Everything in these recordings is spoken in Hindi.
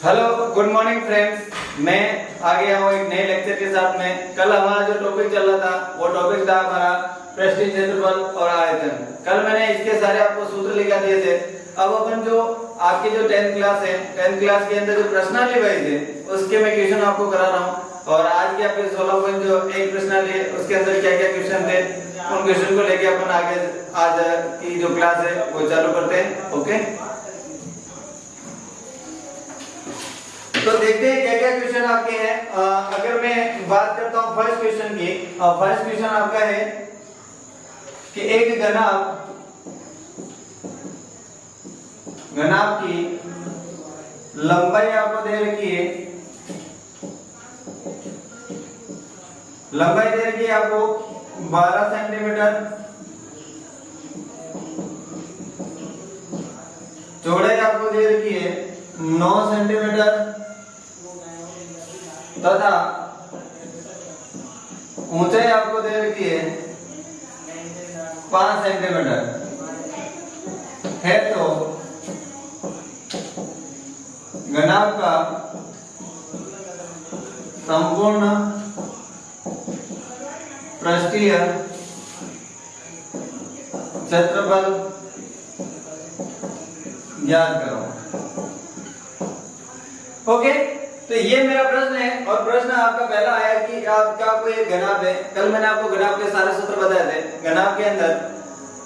हेलो गुड मॉर्निंग फ्रेंड्स, मैं आ गया हूँ एक नए लेक्चर के साथ में। कल हमारा जो टॉपिक चल रहा था वो टॉपिक था हमारा पृष्ठीय क्षेत्रफल और आयतन। कल मैंने इसके सारे आपको सूत्र लिखा दिए थे। अब अपन जो आपकी जो 10th क्लास है, 10th क्लास के अंदर जो प्रश्नावली वाइज है उसके मैं क्वेश्चन आपको करा रहा हूँ। और आज की आपके 16 पॉइंट जो एक प्रश्नावली है उसके अंदर क्या क्या क्वेश्चन थे उन क्वेश्चन को लेके अपन आगे आज की जो क्लास है वो चालू करते हैं। ओके, तो देखते हैं क्या क्या क्वेश्चन आपके हैं। अगर मैं बात करता हूं फर्स्ट क्वेश्चन की, फर्स्ट क्वेश्चन आपका है कि एक घनाभ की लंबाई आपको दे रखी है, लंबाई दे रखी है आपको 12 सेंटीमीटर, चौड़ाई आपको दे रखी है 9 सेंटीमीटर तथा ऊंचाई आपको दे रखी है 5 सेंटीमीटर है। तो घनाभ का संपूर्ण पृष्ठीय क्षेत्रफल ज्ञात करो। ओके, तो ये मेरा प्रश्न है और प्रश्न आपका पहला आया कि आपका कोई एक घनाभ है। कल मैंने आपको घनाभ के सारे सूत्र बताए थे। घनाभ के अंदर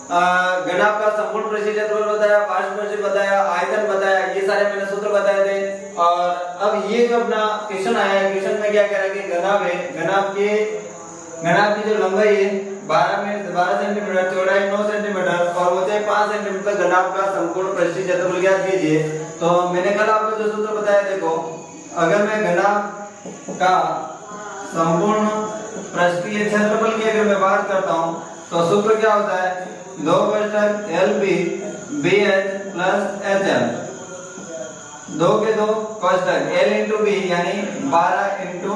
घनाभ का संपूर्ण पृष्ठीय क्षेत्रफल बताया, पार्श्व बताया, आयतन बताया, ये सारे मैंने सूत्र बताए थे। और अब ये जो अपना क्वेश्चन आया है, क्वेश्चन में क्या कह रहा है कि घनाभ है, घनाभ की जो लंबाई है 12 सेंटीमीटर, चौड़ाई 9 सेंटीमीटर और ऊंचाई 5 सेंटीमीटर, घनाभ का संपूर्ण पृष्ठीय क्षेत्रफल ज्ञात कीजिए। तो मैंने कल आपको जो सूत्र बताया, देखो अगर मैं घनाभ का संपूर्ण पृष्ठीय क्षेत्रफल की अगर मैं बात करता हूं तो सूत्र क्या होता है, 2 कोष्ठक LB BH प्लस HL, 2 के 2 कोष्ठक L इंटू B यानी 12 इंटू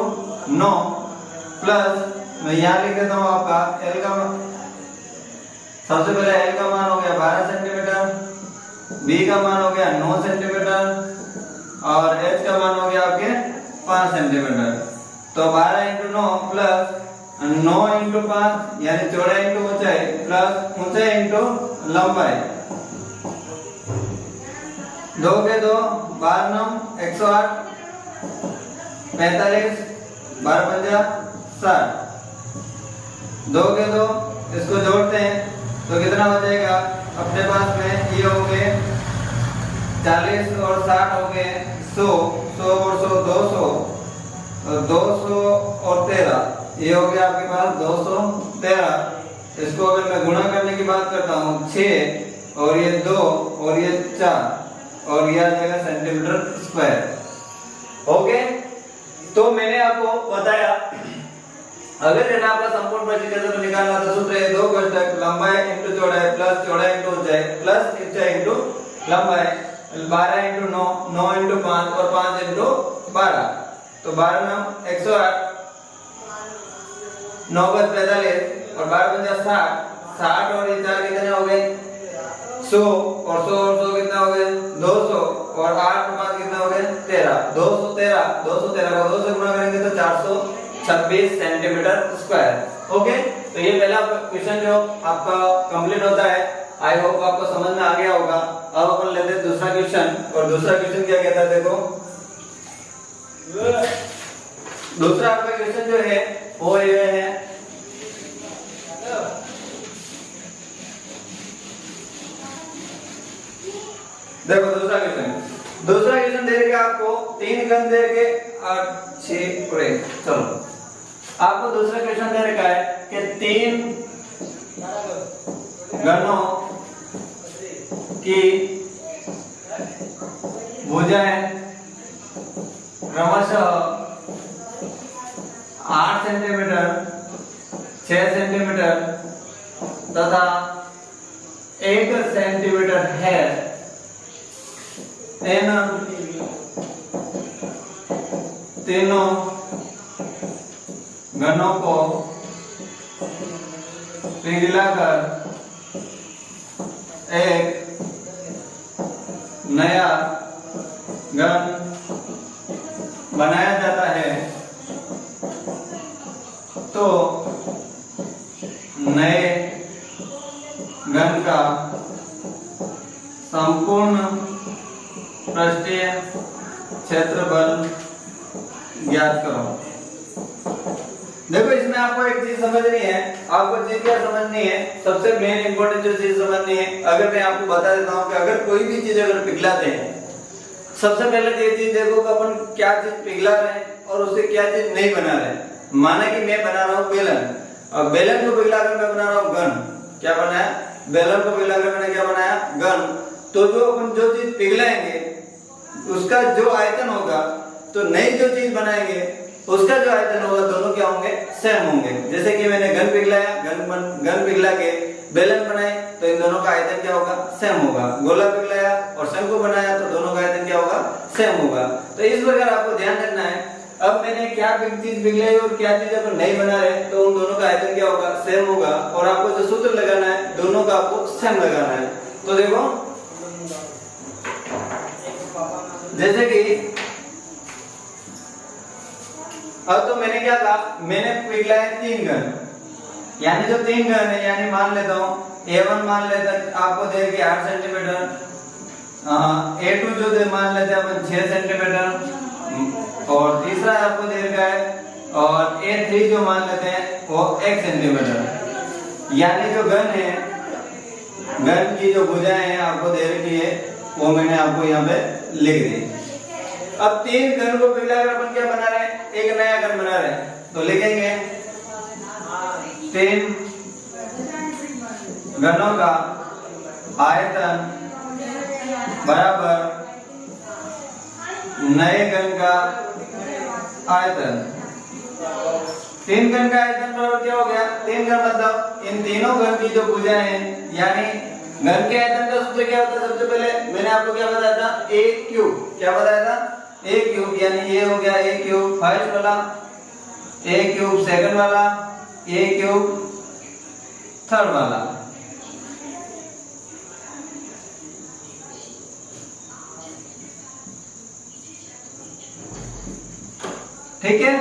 9 प्लस मैं यहाँ लिख देता हूँ आपका L का सबसे पहले L का मान हो गया 12 सेंटीमीटर, B का मान हो गया 9 सेंटीमीटर और H का मान हो गया आपके 5 सेंटीमीटर। तो 12 इंटू 9 प्लस 9 इंटू 5 यानी चौड़ाई इंटू ऊंचाई प्लस ऊंचाई इंटू लंबाई, 2 के 2 12 9 108 45 12 50 60, 2 के 2 इसको जोड़ते हैं तो कितना हो जाएगा अपने पास में, ये हो गए 40 और 60 हो गए 100, 100 और 100 200 और 200 और 13, ये हो गया आपके पास 213। इसको अगर मैं गुणा करने की बात करता हूँ 6 और ये 2 और ये 4 और यह आ जाएगा सेंटीमीटर स्क्वायर। ओके, तो मैंने आपको बताया अगर घनाभ का संपूर्ण पृष्ठीय क्षेत्रफल निकालना तो सूत्र है 2 कोष्ठक लंबाई इंटू चौड़ाई प्लस चौड़ाई इंटू ऊंचाई प्लस ऊंचाई इंटू लंबाई, 12 इंटू 9, 9 इंटू 5 और 5 इंटू 12, तो 12 9 108, 9 5 45 और 12 50 60, 60 और ये 4 कितने हो गए 100 और 100 और 100 कितना हो गए 200 और 8 और 5 कितना हो गए 13, 213 को 2 से गुणा करेंगे तो 426 सेंटीमीटर स्क्वायर। ओके, तो ये पहला क्वेश्चन जो आपका कंप्लीट होता है। आई होप आपको समझ में आ गया होगा। अब अपन लेते हैं दूसरा क्वेश्चन, और दूसरा क्वेश्चन क्या कहता है, देखो दूसरा आपका क्वेश्चन जो है वो ये है, देखो दूसरा क्वेश्चन दे रखे आपको 3 घन दे के 8 6 पूरे, चलो आपको दूसरा क्वेश्चन दे रखा है कि 3 घनों की भुजाएं क्रमशः 8 सेंटीमीटर, 6 सेंटीमीटर तथा 1 सेंटीमीटर है। इन तीनों घनों को पिघलाकर एक नया घन बनाया जाता है तो नए घन का संपूर्ण पृष्ठीय क्षेत्रफल ज्ञात करो। देखो इसमें आपको एक चीज समझनी है, आपको चीज क्या समझनी है, सबसे मेन इंपॉर्टेंट जो चीज समझनी है, अगर मैं आपको बता देता हूं कि अगर कोई भी चीज अगर पिघलाते हैं, सबसे पहले तो ये चीज देखो कि अपन क्या चीज पिघला रहे हैं और उससे क्या चीज नहीं बना रहे हैं। माना कि मैं बना रहा हूँ बेलन, और बेलन को पिघलाकर मैं बना रहा हूँ घन। क्या बनाया? बेलन को पिघलाकर मैंने क्या बनाया? घन। तो जो अपन जो चीज पिघलाएंगे उसका जो आयतन होगा, तो नई जो चीज बनाएंगे उसका जो आयतन होगा, दोनों क्या होंगे? सेम होंगे। जैसे कि मैंने घन पिघलाया, घन पिघला के बेलन बनाए, तो इन दोनों का आयतन क्या होगा? सेम होगा। गोला पिघलाया और शंकु बनाया, तो दोनों का आयतन क्या होगा? सेम होगा। तो इस प्रकार आपको ध्यान रखना है, अब मैंने क्या चीज पिघलाई और क्या चीज अपन नहीं बना रहे, तो उन दोनों का आयतन क्या होगा? सेम होगा। और आपको जो सूत्र लगाना है, दोनों का आपको सेम लगाना है। तो देखो जैसे कि अब तो मैंने क्या कहा, मैंने पिघलाए 3 घन, यानी जो 3 घन है, यानी मान लेता हूं A1 मान लेता आपको दे कि 8 सेंटीमीटर, A2 जो दे मान लेते हैं अपन 6 सेंटीमीटर, और तीसरा आपको दे रखा है, और A3 जो मान लेते हैं वो 1 सेंटीमीटर। यानी जो घन है, घन की जो भुजाएं हैं आपको दे रखी है, वो मैंने आपको यहाँ पे लिख दी। अब 3 घन को पिघलाकर अपन क्या बना रहे हैं? एक नया घन बना रहे हैं। तो लिखेंगे 3 घनों का आयतन बराबर नए घन का आयतन। 3 घन का आयतन बराबर क्या हो गया? 3 घन मतलब इन तीनों घन की जो भुजाएं हैं, यानी घन के आयतन का सूत्र क्या होता है? सबसे पहले मैंने आपको क्या बताया था? a cube. क्या बताया था? a क्यूब, यानी ये हो गया a क्यूब फर्स्ट वाला, a क्यूब सेकंड वाला, a क्यूब थर्ड वाला। ठीक है,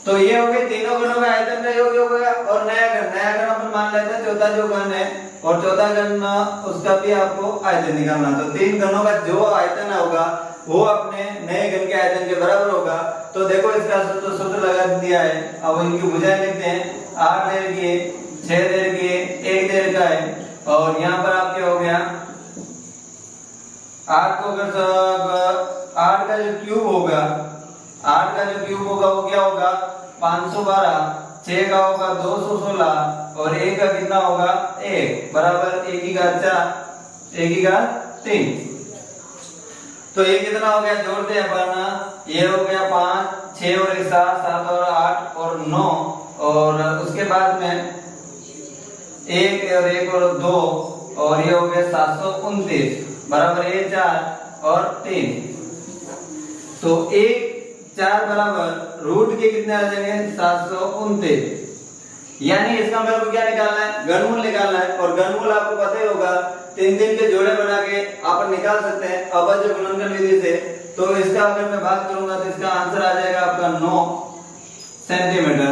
तो ये हो गए तीनों घनों का आयतन का योग हो गया। और नया घन अपन मान लेते हैं चौथा जो घन है, और चौथा घन उसका भी आपको आयतन निकालना। तो 3 घनों का जो आयतन होगा वो अपने नए घन के आयतन के बराबर होगा। तो देखो इसका सूत्र लगा दिया है। अब इनकी भुजाएं लिखते हैं, 8 दे रखी है, 6 दे रखी है, 1 दे रखा है, और यहाँ पर आप क्या हो गया 8 को अगर 8 का जो क्यूब होगा, 8 का जो क्यूब होगा वो क्या होगा? 512, 6 का होगा 216, और 1 का कितना होगा? 1 बराबर 1 की घात 4, 1 की घात 3। तो ये कितना हो गया? जोड़ते हैं अपन, ये हो गया 5, 6 और 1 7, 7 और 8 और 9, और उसके बाद में 1 और 1 और 2, और ये हो गया 729 बराबर ये 4 और 3। तो 1 4 बराबर रूट के कितने आ जाएंगे? 729। यानी इसका मेरे को क्या निकालना है? घनमूल निकालना है। और घनमूल आपको पता ही होगा, 3 के जोड़े बना के आप निकाल सकते हैं अभाज्य गुणनखंड विधि से। तो इसका अगर मैं बात करूंगा तो इसका आंसर आ जाएगा आपका 9 सेंटीमीटर।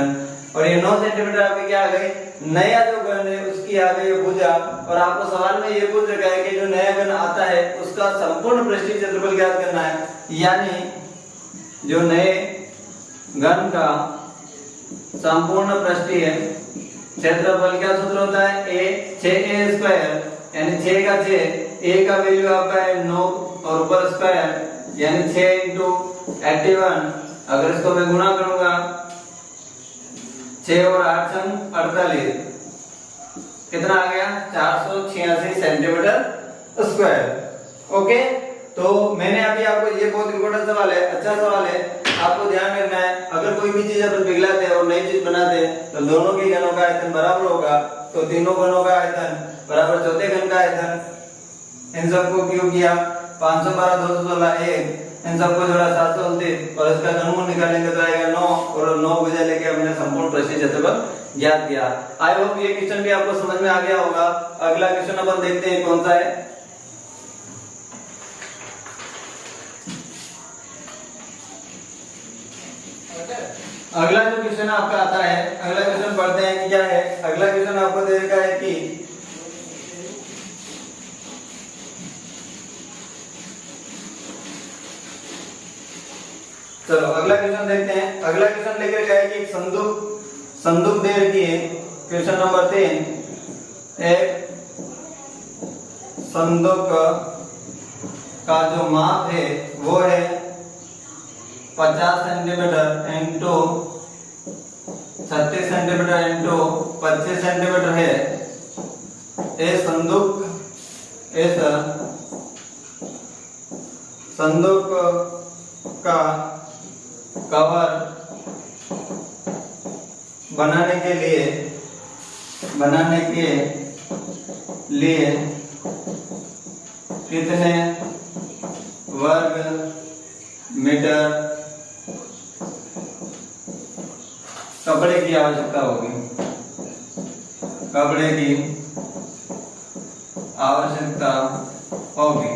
और ये 9 सेंटीमीटर आपकी क्या आ गई? नया जो घन है उसकी आ गई भुजा। और आपको सवाल में ये पूछ रखा है कि जो नया घन आता है उसका संपूर्ण पृष्ठीय क्षेत्रफल ज्ञात करना है। यानी जो नए घन का संपूर्ण पृष्ठीय क्षेत्रफल क्या सूत्र होता है? a 6a स्क्वायर, यानी 6 का 6, a का वैल्यू आपका है 9 और ऊपर स्क्वायर, यानी 6 इंटू 81। अगर इसको मैं गुणा करूंगा 6 और 8 संग 48, कितना आ गया? 486 सेंटीमीटर स्क्वायर। ओके, तो मैंने अभी आपको, ये बहुत इंपॉर्टेंट सवाल है, अच्छा सवाल है, आपको ध्यान रखना है। अगर कोई भी चीज अपन पिघलाते हैं और नई चीज बनाते हैं तो दोनों के घनों का आयतन बराबर होगा। तो तीनों घनों का आयतन बराबर चौथे घन का आयतन, इन सबको क्यूब किया, 512 216 1, इन सबको जोड़ा 729, और इसका घनमूल निकालेंगे तो आएगा 9, और 9 भुजा लेके हमने संपूर्ण पृष्ठीय क्षेत्रफल ज्ञात किया। आई होप ये क्वेश्चन भी आपको समझ में आ गया होगा। अगला क्वेश्चन अपन देखते हैं कौन सा है। अगला जो क्वेश्चन आपका आता है, अगला क्वेश्चन पढ़ते हैं कि क्या है। अगला क्वेश्चन आपको दे रखा है कि चलो अगला क्वेश्चन देखते हैं। अगला क्वेश्चन लेकर क्या है कि एक संदूक दे रखी है। क्वेश्चन नंबर 3, एक संदूक का जो माप है वो है 50 centimetre into 36 centimetre into 25 centimetre है। इस संदूक का कवर बनाने के लिए कितने वर्ग मीटर कपड़े की आवश्यकता होगी। कपड़े की आवश्यकता होगी।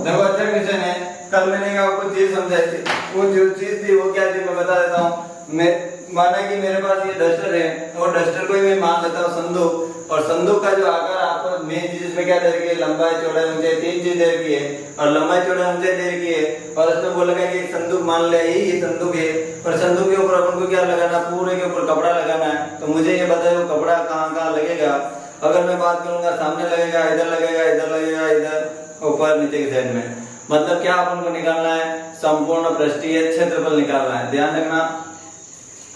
देखो अच्छा क्वेश्चन है। कल मैंने आपको चीज समझाई थी, वो जो चीज थी वो क्या थी मैं बता देता हूँ। मैं माना कि मेरे पास ये डस्टर है और डस्टर को ही मैं मान लेता हूँ संदूक, और संदूक का जो आकार आपको मेन चीज इसमें क्या दे रखी है, लंबाई चौड़ाई ऊंचाई 3 चीज दे रखी है, और लंबाई चौड़ाई ऊंचाई दे रखी है। और उसमें बोला गया कि एक संदूक मान लिया ये संदूक है, और संदूक के ऊपर अपन को क्या लगाना, पूरे के ऊपर कपड़ा लगाना है। तो मुझे ये बताओ कपड़ा कहाँ लगेगा। अगर मैं बात करूंगा सामने लगेगा, इधर लगेगा, इधर लगेगा, इधर ऊपर नीचे की साइड में। मतलब क्या अपन को निकालना है, संपूर्ण पृष्ठीय क्षेत्रफल निकालना है, ध्यान रखना।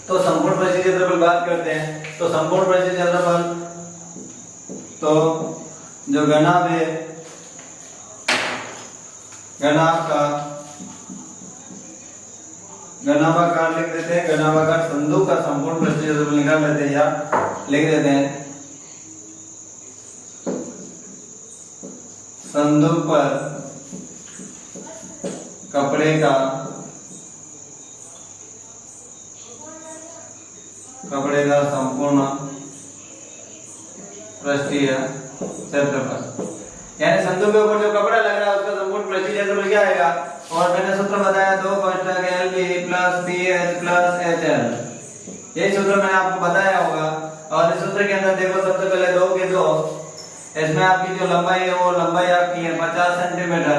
तो संपूर्ण पृष्ठीय क्षेत्रफल बात करते हैं। तो संपूर्ण पृष्ठीय क्षेत्रफल तो जो घनाभ है, घनाभाकार लिख देते हैं। घनाभाकार संदूक का संपूर्ण पृष्ठीय क्षेत्रफल निकाल लेते हैं या लिख देते हैं। संदूक पर कपड़े का संपूर्ण पृष्ठीय क्षेत्रफल, यानी संदूक के ऊपर जो कपड़ा लग रहा है उसका संपूर्ण पृष्ठीय क्षेत्रफल क्या आएगा। और मैंने सूत्र बताया 2 कोष्ठक LP plus PH plus HL। यही सूत्र मैंने आपको बताया होगा। और इस सूत्र के अंदर देखो सबसे पहले 2 के 2, इसमें आपकी जो लंबाई है वो लंबाई आपकी है 50 सेंटीमीटर,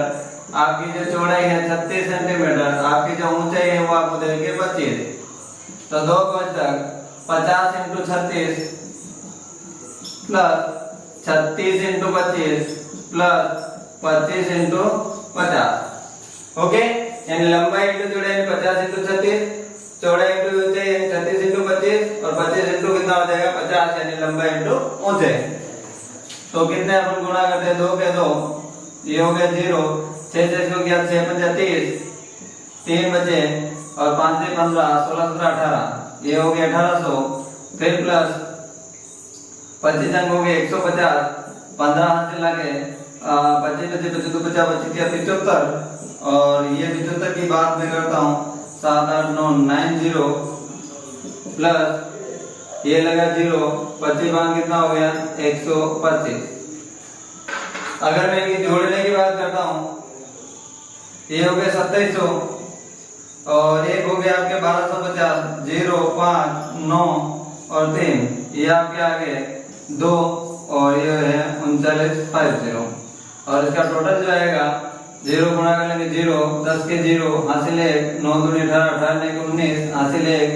आपकी जो चौड़ाई है 36 सेंटीमीटर, आपकी जो ऊंचाई है वो आपको दे रखी है 25। तो 2 कोष्ठक 50 into 36 plus 36 into 25 plus 25 into 50। Okay, यानी लंबाई इंटू चौड़ाई 50 इंटू 36, चौड़ाई इंटू ऊंचाई 36 इंटू 25, और 25 इंटू कितना हो जाएगा 50, यानी लंबाई इंटू ऊंचाई। तो कितने अपन गुणा करते हैं 2 के 2, ये हो गया 0, 6 से इसको किया 6 5 30, 3 बचे, और 5 से 15, 16 17 18, ये हो गया 1800। फिर प्लस 25 अंक हो गए 150, 15 हाथ से लगे 25 बचे 25 तो 50 25 क्या 75, और ये 75 की बात मैं करता हूँ 7 8 9 90 प्लस ये लगा 0, 25 बार कितना हो गया 125। अगर मैं इनकी जोड़ने की बात करता हूँ, ये हो गया 2700, और एक हो गया आपके 1250, 0 5 9 और 3, ये आपके आ गए 2, और ये है 3950। और इसका टोटल जो आएगा 0 गुणा कर लेंगे 0, 10 के 0 हासिल 1, 9 दूनी 18, 18 ने 19 हासिल 1,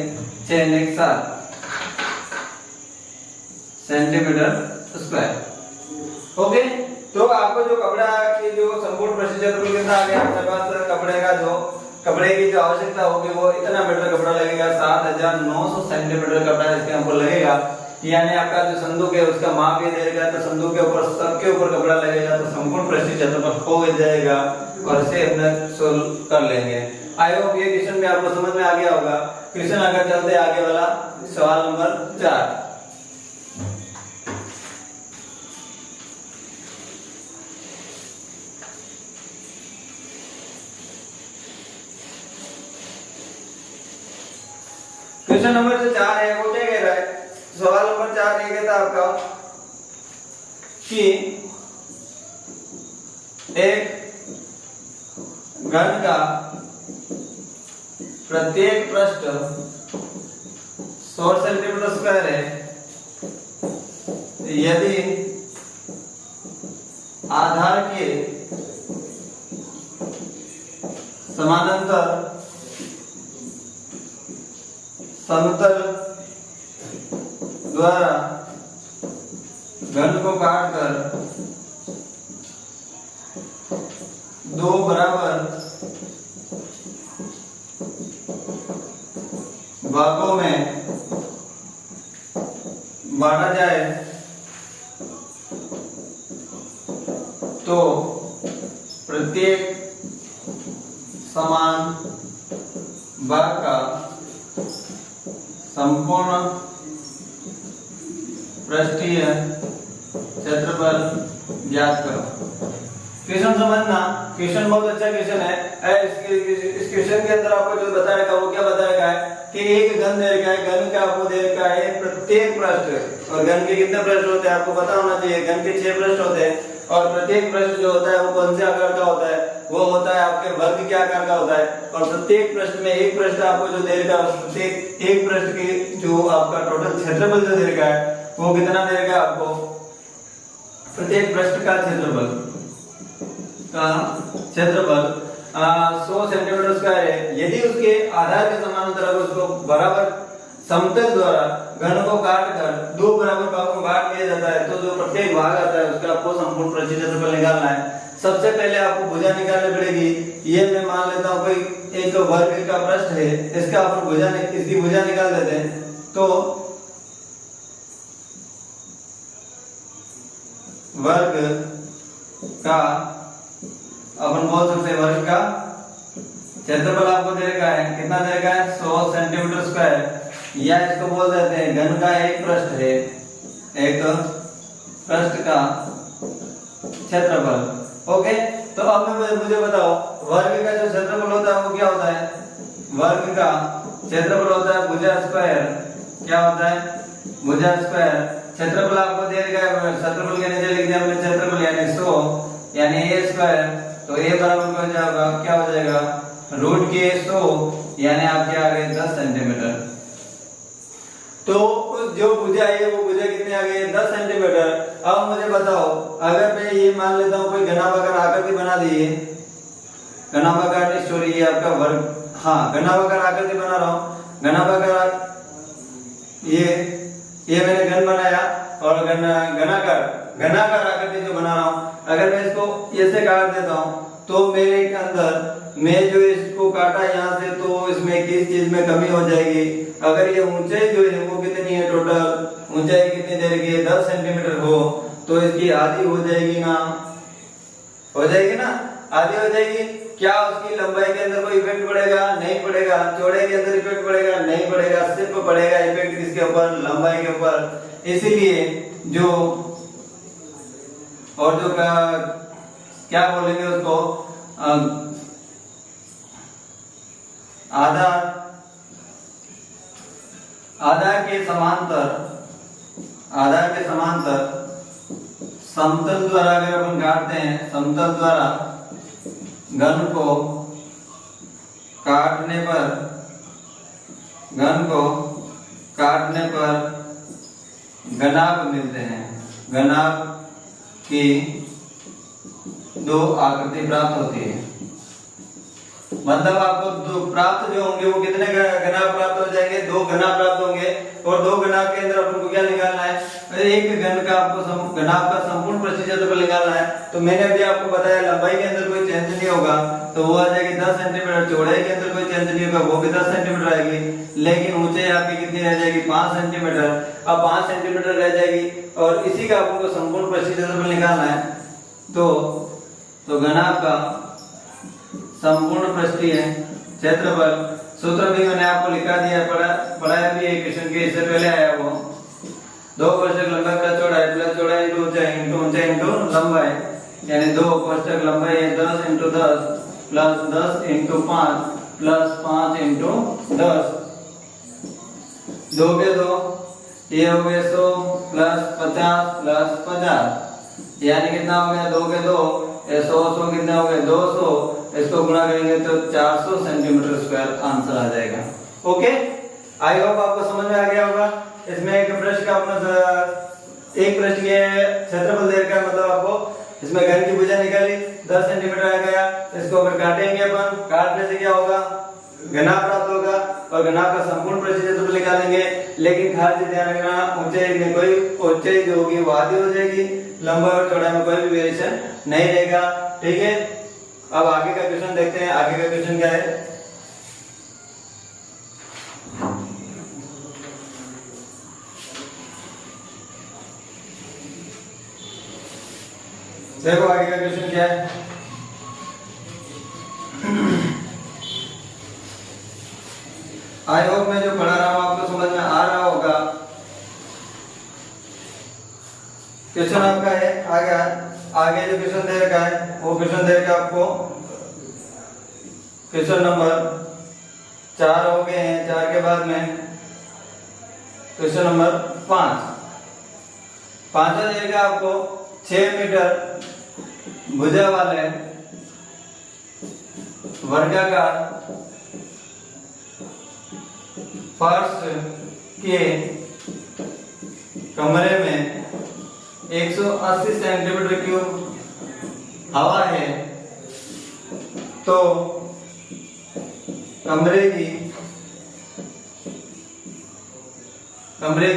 6 ने 7 सेंटीमीटर स्क्वायर। ओके, तो आपको जो कपड़ा की जो संपूर्ण पृष्ठीय क्षेत्रफल कितना आ गया आपके पास, कपड़े की जो आवश्यकता होगी वो इतना मीटर कपड़ा लगेगा, 7900 सेंटीमीटर कपड़ा इसके ऊपर लगेगा। यानी आपका जो संदूक है उसका माप ये दे गया, तो संदूक के ऊपर सबके ऊपर कपड़ा लगेगा, तो संपूर्ण पृष्ठीय क्षेत्रफल हो जाएगा, और इसे अपने सोल्व कर लेंगे। आई होप ये क्वेश्चन में आपको समझ में आ गया होगा। क्वेश्चन आगे चलते आगे वाला सवाल नंबर 4। क्वेश्चन नंबर जो 4 है वो क्या कह रहा है, सवाल नंबर 4 ये कहता है आपका कि एक घन का प्रत्येक पृष्ठ 100 सेंटीमीटर स्क्वायर है, यदि आधार के समानांतर समतल द्वारा घन को काटकर दो बराबर भागों में बांटा जाए तो प्रत्येक समान भाग का संपूर्ण पृष्ठीय क्षेत्रफल ज्ञात करो। क्वेश्चन समझना, क्वेश्चन बहुत अच्छा क्वेश्चन है। इस क्वेश्चन के अंदर आपको जो बताएगा वो क्या बताएगा है कि एक घन दे रखा है, घन का आपको दे रखा है प्रत्येक पृष्ठ, और घन के कितने पृष्ठ होते हैं आपको पता होना चाहिए। घन के 6 पृष्ठ होते हैं और प्रत्येक पृष्ठ जो होता है वो कौन से आकार का होता है, वो होता है आपके वर्ग के आकार का होता है। और प्रत्येक पृष्ठ में एक पृष्ठ आपको जो दे रखा है, प्रत्येक एक पृष्ठ की जो आपका टोटल क्षेत्रफल जो दे रखा है वो कितना दे रखा है आपको, प्रत्येक पृष्ठ का क्षेत्रफल 100 सेंटीमीटर स्क्वायर है। यदि उसके आधार के समानांतर उसको बराबर समतल द्वारा घन को काटकर दो बराबर भागों में बांट दिया जाता है तो जो प्रत्येक भाग आता है उसका आपको संपूर्ण पृष्ठीय क्षेत्रफल निकालना है। सबसे पहले आपको भुजा निकालनी पड़ेगी। ये मैं मान लेता हूँ कोई एक वर्ग का पृष्ठ है, इसका अपन भुजा इसकी भुजा निकाल देते हैं। तो वर्ग का अपन बोल सकते हैं वर्ग का क्षेत्रफल आपको दे रखा है, कितना दे रखा है 100 सेंटीमीटर स्क्वायर, या इसको बोल देते हैं घन का एक पृष्ठ है, एक पृष्ठ का क्षेत्रफल। ओके, तो अब मुझे बताओ वर्ग का जो क्षेत्रफल होता है वो क्या होता है। वर्ग का क्षेत्रफल होता है भुजा स्क्वायर, क्या होता है भुजा स्क्वायर। क्षेत्रफल आपको दे रखा है, क्षेत्रफल के नीचे लिख दिया हमने क्षेत्रफल यानी 100 यानी a स्क्वायर, तो a बराबर हो जाएगा क्या हो जाएगा रूट के 100 यानी आपके आ गए 10 सेंटीमीटर। तो जो भुजा है वो भुजा कितने आ गए 10 सेंटीमीटर। अब मुझे बताओ अगर मैं ये मान लेता हूँ कोई घनाभागाकार आकृति बना दी है, घनाभागाकार सॉरी ये आपका वर्ग, हाँ घनाभागाकार आकृति बना रहा हूँ। घनाभागाकार ये मैंने घन बनाया और घनाकार आकृति जो बना रहा हूँ, अगर मैं इसको ऐसे काट देता हूँ तो मेरे के अंदर मैं जो इसको काटा यहाँ से तो इसमें किस चीज में कमी हो जाएगी। अगर ये ऊंचाई जो है वो कितनी है, टोटल ऊंचाई कितनी दे रखी है 10 सेंटीमीटर हो, तो इसकी आधी हो जाएगी ना, हो जाएगी ना, आधी हो जाएगी। क्या उसकी लंबाई के अंदर कोई इफेक्ट पड़ेगा? नहीं पड़ेगा। चौड़ाई के अंदर इफेक्ट पड़ेगा? नहीं पड़ेगा। सिर्फ पड़ेगा इफेक्ट किसके ऊपर, लंबाई के ऊपर। इसीलिए जो और जो क्या बोलेंगे उसको आधार के समांतर समतल द्वारा अगर अपन काटते हैं, समतल द्वारा घन को काटने पर घनाभ मिलते हैं। घनाभ की दो आकृति प्राप्त होती है। मतलब आपको दो प्राप्त जो होंगे वो कितने घनाभ प्राप्त हो जाएंगे, 2 घनाभ प्राप्त होंगे। और 2 घनाभ के अंदर अपन को क्या निकालना है, एक घन का आपको घनाभ का संपूर्ण पृष्ठीय क्षेत्रफल निकालना है। तो मैंने अभी आपको बताया लंबाई के अंदर कोई चेंज नहीं होगा तो वो आ जाएगी 10 सेंटीमीटर। चौड़ाई के अंदर कोई चेंज नहीं होगा, वो भी 10 सेंटीमीटर आएगी। लेकिन ऊंचाई आपकी कितनी रह जाएगी 5 सेंटीमीटर। अब 5 सेंटीमीटर रह जाएगी और इसी का आपको संपूर्ण पृष्ठीय क्षेत्रफल निकालना है। तो घनाभ का संपूर्ण पृष्ठीय क्षेत्रफल सूत्र भी मैंने आपको लिखा दिया, पढ़ाया भी है क्वेश्चन के इससे पहले आया वो 2 कोष्ठक लंबाई प्लस चौड़ाई इंटू ऊंचाई इंटू लंबाई, यानी 2 कोष्ठक लंबाई है 10 into 10 plus 10 into 5 plus 5 into 10, 2 के 2 ये हो गए 100 प्लस 50 प्लस 50 यानी कितना हो गया 2 के 2 ये 100 कितना हो गया 200, इसको गुणा करेंगे तो 400 सेंटीमीटर स्क्वायर आंसर आ जाएगा। ओके, आई होप आपको समझ में आ गया होगा। इसमें एक पृष्ठ का अपना एक पृष्ठ के क्षेत्रफल दे रखा है, मतलब आपको इसमें घन की भुजा निकाली 10 सेंटीमीटर आ गया। इसको अगर काटेंगे अपन, काटने से क्या होगा, घनाभ प्राप्त होगा और घनाभ का संपूर्ण परिधि क्षेत्रफल निकालेंगे। लेकिन खास ध्यान रखना, ऊंचाई में कोई ऊंचाई जो होगी वो आधी हो जाएगी, लंबाई और चौड़ाई में कोई भी वेरिएशन नहीं रहेगा। ठीक है, अब आगे का क्वेश्चन देखते हैं। आगे का क्वेश्चन क्या है, देखो आगे का क्वेश्चन क्या है। आई होप मैं जो पढ़ा रहा हूं आपको समझ में आ रहा होगा। क्वेश्चन आपका है आगे जो क्वेश्चन दे रखा है वो क्वेश्चन दे रखा है आपको क्वेश्चन नंबर 4 हो गए हैं। 4 के बाद में क्वेश्चन नंबर 5 पांचवा दे रखा आपको 6 मीटर भुजा वाले वर्गाकार फर्श के कमरे में 180 सेंटीमीटर क्यूब हवा है, तो कमरे की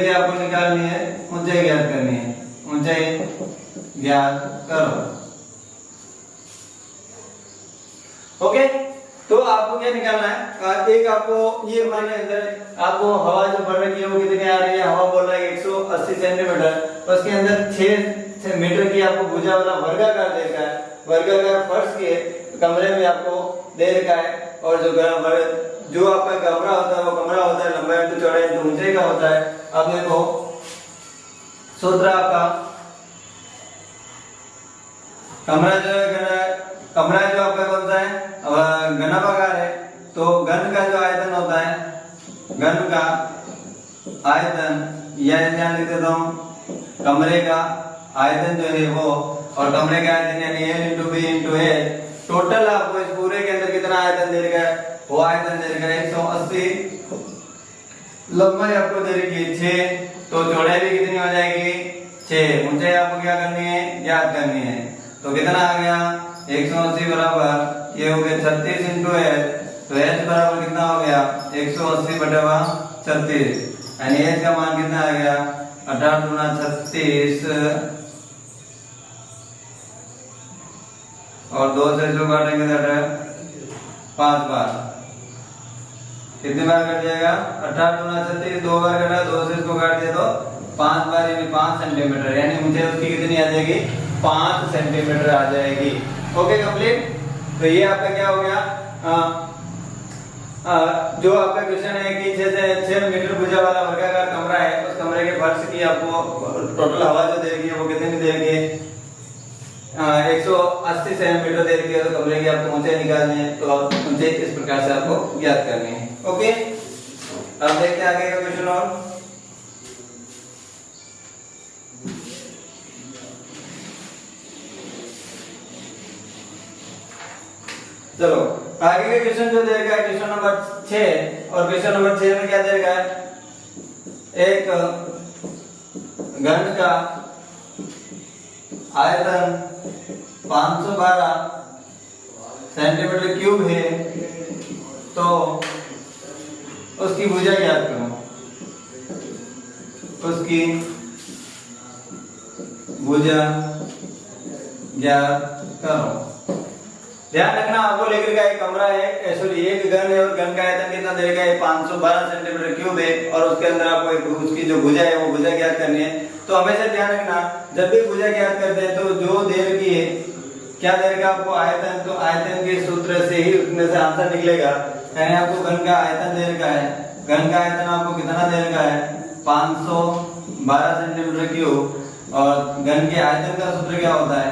आपको निकालनी है, ऊंचाई ज्ञात करनी है। ऊंचाई ज्ञात करो। ओके, तो आपको क्या निकालना है, एक आपको ये माने अंदर आपको हवा जो बढ़ रही है वो कितनी आ रही है, हवा बोल रहा है 180 सेंटीमीटर, उसके अंदर 6 मीटर की आपको भुजा वाला वर्गाकार दे रखा है। वर्गाकार फर्श के कमरे में आपको दे रखा है, और जो आपका कमरा होता है वो कमरा होता है लंबाई इंटू चौड़ाई इंटू ऊंचाई का होता है। अब देखो सूत्र आपका, कमरा जो आपका कौन सा है, घनाभागार है, तो घन का जो आयतन होता है, घन का आयतन यह ध्यान लिख देता हूं, कमरे का आयतन जो है वो, और कमरे का आयतन यानी L इंटू बी इंटू ए, टोटल आपको इस पूरे के अंदर कितना आयतन दे रखा है, वो आयतन दे रखा है 180, लंबाई आपको दे रखी है 6, तो चौड़ाई भी कितनी हो जाएगी 6, ऊंचाई आपको क्या करनी है, ज्ञात करनी है। तो कितना आ गया 180 बराबर ये हो गया 36 इंटू एच, तो एच बराबर कितना हो गया 180 बटा 36, यानी एच का मान कितना आ गया 18 दूना 36, और 2 से जो काटेंगे तो 5 बार, कितने बार कट जाएगा 18 दूना 36, 2 बार कटा, 2 से इसको काट दिया तो 5 बार यानी 5 सेंटीमीटर, यानी ऊंचाई उसकी कितनी आ जाएगी 5 सेंटीमीटर आ जाएगी। Okay complete. तो ये आपका क्या हो गया, जो आपका क्वेश्चन है कि 6 मीटर भुजा वाला वर्गाकार कमरा है, उस कमरे के फर्श की आपको टोटल हवा जो दे रही है वो कितनी दे रही है 180 सेंटीमीटर दे रही है, तो कमरे की आपको ऊंचाई निकालनी है, तो ऊंचाई इस प्रकार से आपको ज्ञात करनी है। ओके, अब देखते हैं आगे का क्वेश्चन। और चलो आगे का क्वेश्चन जो दे रखा है क्वेश्चन नंबर 6, और क्वेश्चन नंबर 6 में क्या दे रखा है, एक घन का आयतन 512 सेंटीमीटर क्यूब है, तो उसकी भुजा ज्ञात करो, उसकी भुजा ज्ञात करो। ध्यान रखना आपको लेकर का एक कमरा है, सॉरी एक घन है, और घन का आयतन कितना दे रखा है 512 सेंटीमीटर क्यूब है, और उसके अंदर आपको एक उसकी जो भुजा है वो भुजा ज्ञात करनी है। तो हमेशा ध्यान रखना जब भी भुजा ज्ञात करते हैं तो जो दे रखी है क्या दे रखा आपको आयतन, तो आयतन के सूत्र से ही उसमें से आंसर निकलेगा। यानी आपको घन का आयतन दे रखा है, घन का आयतन आपको कितना दे रखा है 512 सेंटीमीटर क्यूब, और घन के आयतन का सूत्र क्या होता है,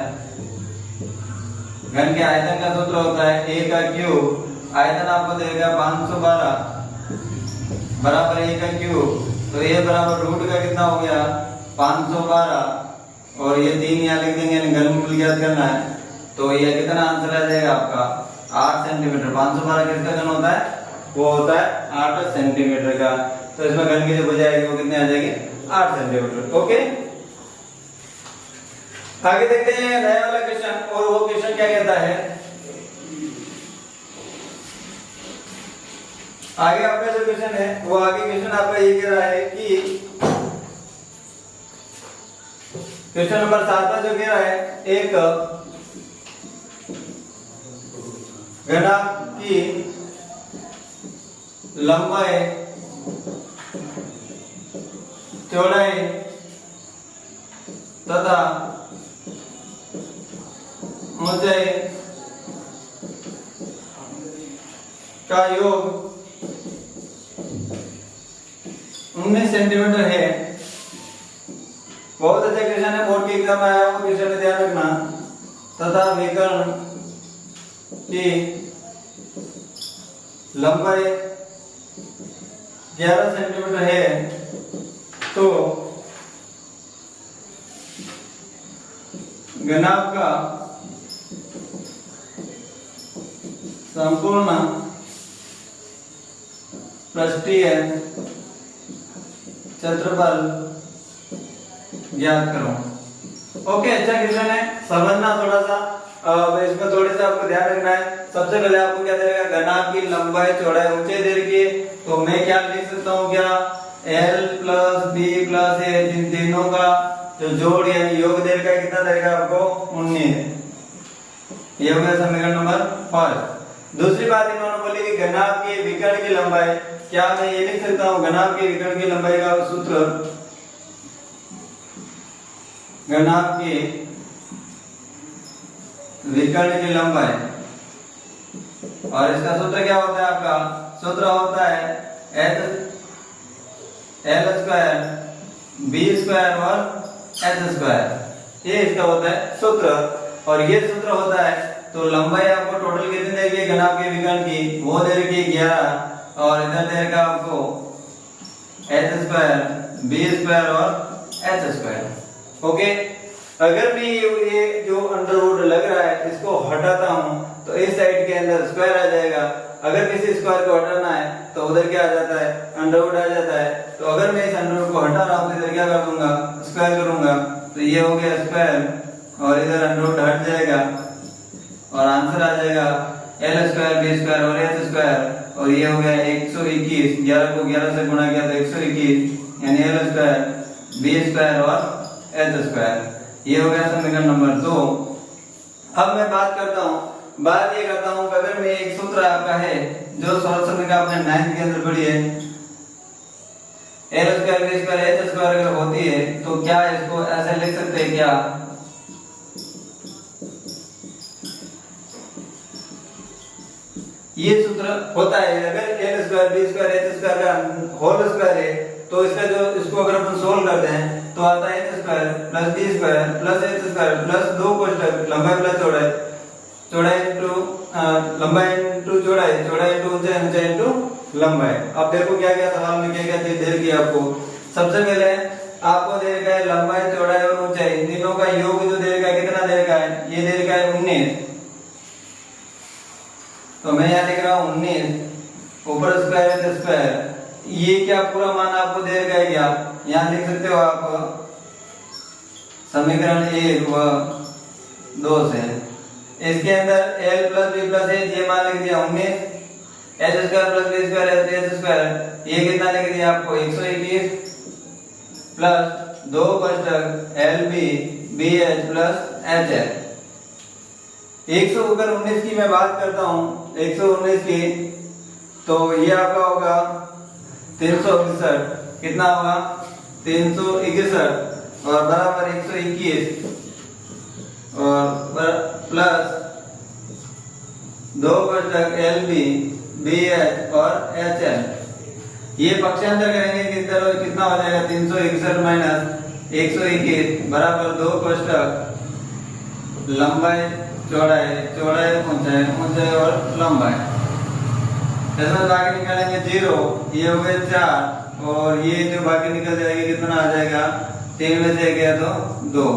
घन के आयतन का सूत्र होता है a का क्यूब, आयतन आपको देगा 512 बराबर a का क्यूब, तो a बराबर रूट का कितना हो गया 512, और ये 3 यहाँ लिख देंगे, घनमूल ज्ञात करना है, तो ये कितना आंसर आ जाएगा आपका 8 सेंटीमीटर। 512 किसका घन होता है, वो होता है 8 सेंटीमीटर का। तो इसमें घन की जो भुजा आएगी वो कितनी आ जाएगी 8 सेंटीमीटर। ओके, आगे देखते हैं नया वाला क्वेश्चन। और वो क्वेश्चन क्या कहता है, आगे आपका जो क्वेश्चन है वो आगे क्वेश्चन आपका ये कह रहा है कि क्वेश्चन नंबर 7 का जो कह रहा है, एक घनाभ की लंबाई चौड़ाई तथा ऊंचाई का योग 19 सेंटीमीटर है। बहुत अच्छा क्वेश्चन है, बोर्ड के एग्जाम में आया वो क्वेश्चन में ध्यान रखना। तथा विकर्ण की लंबाई 11 सेंटीमीटर है तो घनाभ का संपूर्ण पृष्ठीय क्षेत्रफल ज्ञात करो। ओके, अच्छा क्वेश्चन है, समझना थोड़ा सा। इसमें थोड़े से आपको ध्यान रखना है। सबसे पहले आपको क्या देगा, घनाभ की लंबाई चौड़ाई ऊंचाई दे रखी है, तो मैं क्या लिख सकता हूँ, क्या L plus B plus A, इन तीनों का जो जोड़ यानी योग दे रखा है, कितना देगा आपको 19। ये हो गया समीकरण नंबर 5। दूसरी बात इन्होंने बोली कि घनाभ के विकर्ण की लंबाई, क्या मैं ये लिख सकता हूँ, घनाभ के विकर्ण की लंबाई का सूत्र, घनाभ की विकर्ण की लंबाई, और इसका सूत्र क्या होता है, आपका सूत्र होता है L स्क्वायर B स्क्वायर और H स्क्वायर। ये इसका होता है सूत्र, और ये सूत्र होता है। तो लंबाई आपको टोटल कितनी देगी घनाभ के विकर्ण की, वो दे रखी 11, और इधर दे रखा आपको H स्क्वायर B स्क्वायर और H स्क्वायर। ओके, अगर भी ये जो अंडर रूट लग रहा है इसको हटाता हूं तो इस साइड के अंदर स्क्वायर आ जाएगा। अगर किसी स्क्वायर को हटाना है तो उधर क्या आ जाता है, अंडर रूट आ जाता है। तो अगर मैं इस अंडर रूट को हटा रहा हूं तो इधर क्या कर दूंगा, स्क्वायर करूंगा, तो ये हो गया स्क्वायर, और इधर अंडर रूट हट जाएगा और आंसर आ जाएगा L स्क्वायर B स्क्वायर और H स्क्वायर, और ये हो गया 121। 11 को 11 से गुणा किया तो 121, यानी L स्क्वायर B स्क्वायर और H स्क्वायर। ये हो गया समीकरण नंबर 2। अब मैं बात करता हूँ, बात ये करता हूँ, अगर मैं एक सूत्र आपका है जो सरल समीकरण आपने 9th के अंदर पढ़ी है, L square B square H square अगर होती है तो क्या इसको ऐसे लिख सकते हैं, क्या ये सूत्र होता है। अगर L square B square H square का होल स्क्वायर है तो इसका जो इसको अगर अपन सोल्व करते हैं तो आता है H square plus B square plus H square plus 2 कोष्ठक लंबाई प्लस चौड़ाई, चौड़ाई इनटू लंबाई इनटू चौड़ाई, चौड़ाई इनटू ऊंचाई, ऊंचाई इनटू लंबाई। अब देखो क्या क्या सवाल में क्या क्या चीज दे रखी है आपको। सबसे पहले आपको दे रखा है लंबाई चौड़ाई और ऊंचाई, तीनों का योग जो दे रखा है, कितना दे रखा है, ये दे रखा है 19। तो मैं यहाँ लिख रहा हूँ 19, ऊपर स्क्वायर है तो स्क्वायर, ये क्या पूरा मान आपको दे रखा है, क्या यहाँ लिख सकते हो आप समीकरण 1 व 2 से। इसके अंदर L plus B plus H ये मान लिख दिया 19, H square plus B square H square ये कितना लिख दिया आपको 121 प्लस 2 कोष्ठक LB BH प्लस HL। 119 की मैं बात करता हूँ, 119 की, तो ये आपका होगा 361, कितना होगा 361 और बराबर 121 और प्लस 2 कोष्ठक LB BH और HL। ये पक्षांतर करेंगे कितना हो जाएगा 361 माइनस 121 बराबर 2 कोष्ठक लंबाई चौड़ाई, चौड़ाई ऊंचाई, ऊंचाई और लंबाई। इसमें बाकी निकालेंगे 0, ये हो गए 4 और ये जो बाकी निकल जाएगी कितना आ जाएगा 3 में से गया तो 2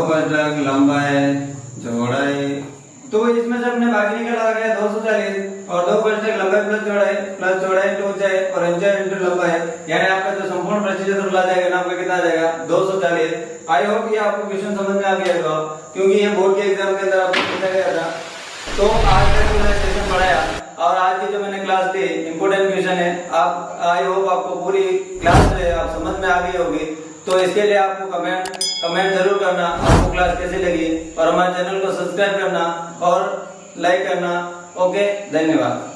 कोष्ठक लंबाई चौड़ाई। तो इसमें से अपने बाकी निकल आ गया 240 और दो प्रश्न लंबाई प्लस चौड़ाई इंटू ऊंचाई और ऊंचाई इंटू लंबाई, यानी आपका जो संपूर्ण परिचय ला जाएगा ना आपका कितना आ जाएगा 240। आई होप ये आपको क्वेश्चन समझ में आ गया होगा, क्योंकि ये बोर्ड के एग्जाम के अंदर आपको पूछा गया था। तो आज का जो मैंने सेशन पढ़ाया और आज की जो मैंने क्लास ली इंपोर्टेंट क्वेश्चन है, आप आई होप आपको पूरी क्लास आप समझ में आ गई होगी। तो इसके लिए आपको कमेंट जरूर करना आपको क्लास कैसी लगी, और हमारे चैनल को सब्सक्राइब करना और लाइक करना। ओके, धन्यवाद।